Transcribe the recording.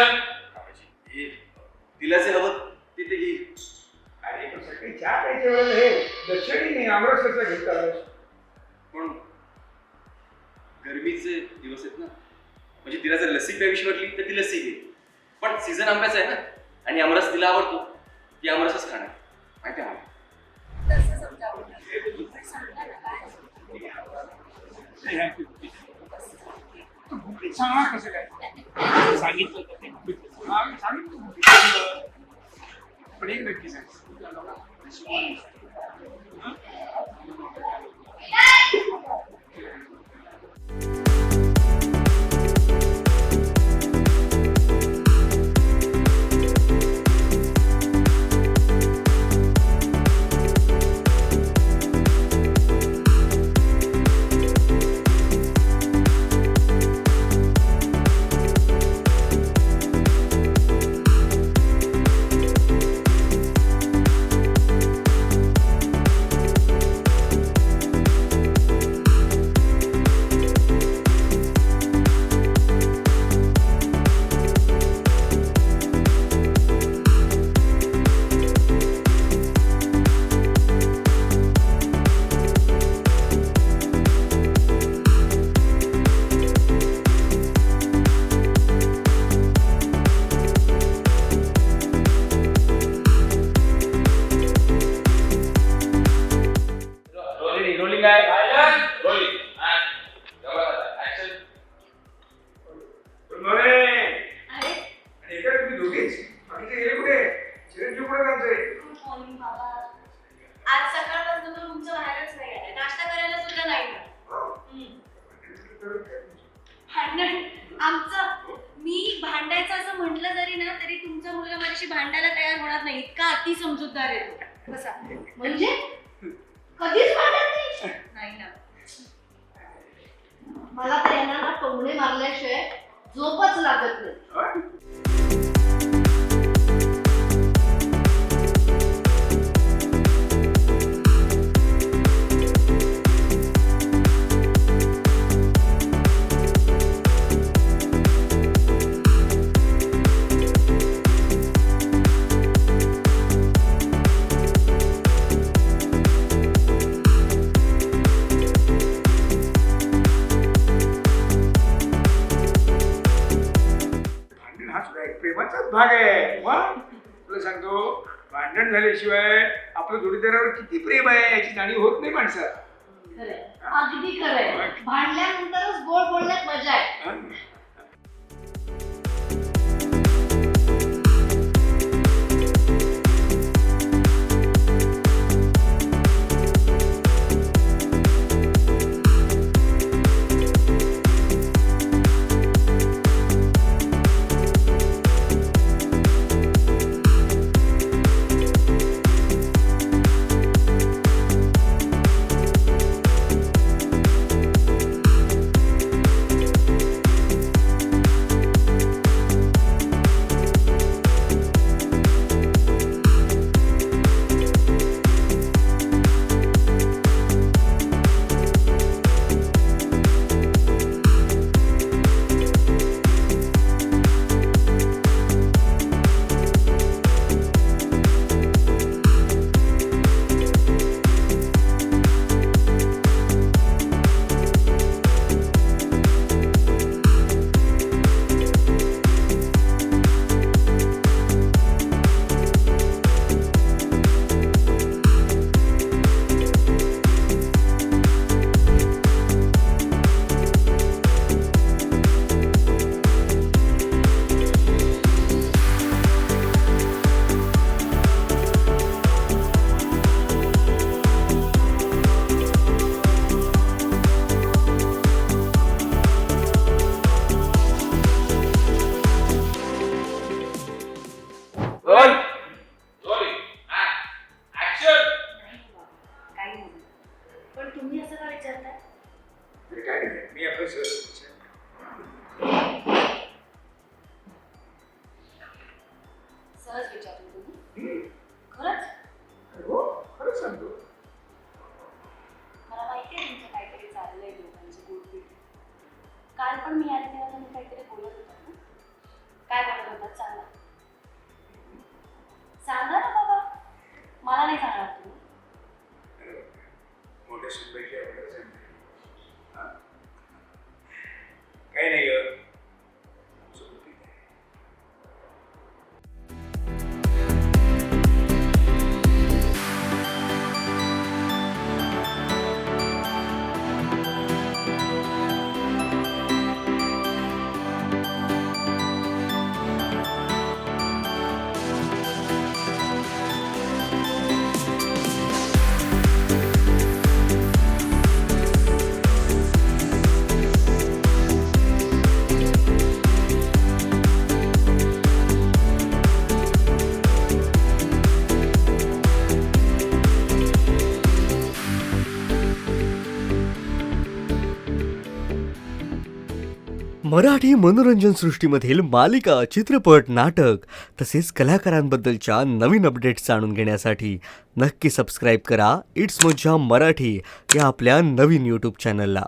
Action. हे तिला जे हवं ते ते घेईल. अरे पण सकाळी चहा प्यायच्या वेळेला हे दक्षिणी नाही आमरस कसं घेत आलोस? पण गरमीचे दिवस आहेत ना, म्हणजे तिला जर लस्सी प्यावीशी वाटली तर ती लस्सी घे. पण सीझन आंब्याचा आहे ना, आणि आमरस तिला आवडतो, ती आमरसच खाणार. माहिती आहे मला. तसं समजावं पण सांगता ना काय तू गुपित सांगणार कसं काय? सांगितलं तर ते. आम्ही सांगितलं गुपित. पण एक नक्की सांग. रोलिंग आहे. रोलिंग. ऍक्शन. अरे अरे आणि एका तुम्ही दोघेच बाकीचे गेले कुठे? चिरंजीव कुठे जायचंय? गुड मॉर्निंग बाबा. आज सकाळपासून तो तुमचं बाहेरच नाही आलाय, नाश्ता करायला सुद्धा नाही ना. भांडण आमचं, मी भांडायचं असं म्हटलं जरी ना तरी तुमचा मुलगा माझ्याशी भांडायला तयार होणार नाही, इतका अति समजूतदार आहे तो. कसा म्हणजे कधीच भांडत नाही ना. मला तर यांना ना टोमणे मारल्याशिवाय झोपच लागत नाही. भांडण हा सुद्धा एक प्रेमाचाच भाग आहे. मग तुला सांगतो, भांडण झाल्याशिवाय आपलं जोडीदारावर किती प्रेम आहे याची जाणीव होत नाही माणसाला. खरंय, अगदी खरंय. भांडल्यानंतरच गोड बोलण्यात मजा आहे. हा? सहज विचारलं तुम्ही? खरंच? हो खरं सांगतो. मला माहिती आहे तुमचं काहीतरी चाललंय दोघांचं गुडबीट. काल पण मी आले तेव्हा तुम्ही काहीतरी बोलत होता ना? काय बोलत होता? परत सांगा. सांगा ना बाबा, मला नाही सांगणार तुम्ही. मोठ्या सुनबाईची आवडत सांगते. हा? काही नाही ग. सोबती आहे. मराठी मनोरंजन सृष्टीमधील मालिका, चित्रपट, नाटक तसेच कलाकारांबद्दलच्या नवीन अपडेट्स जाणून घेण्यासाठी नक्की सबस्क्राईब करा इट्स मज्जा मराठी या आपल्या नवीन यूट्यूब चॅनलला.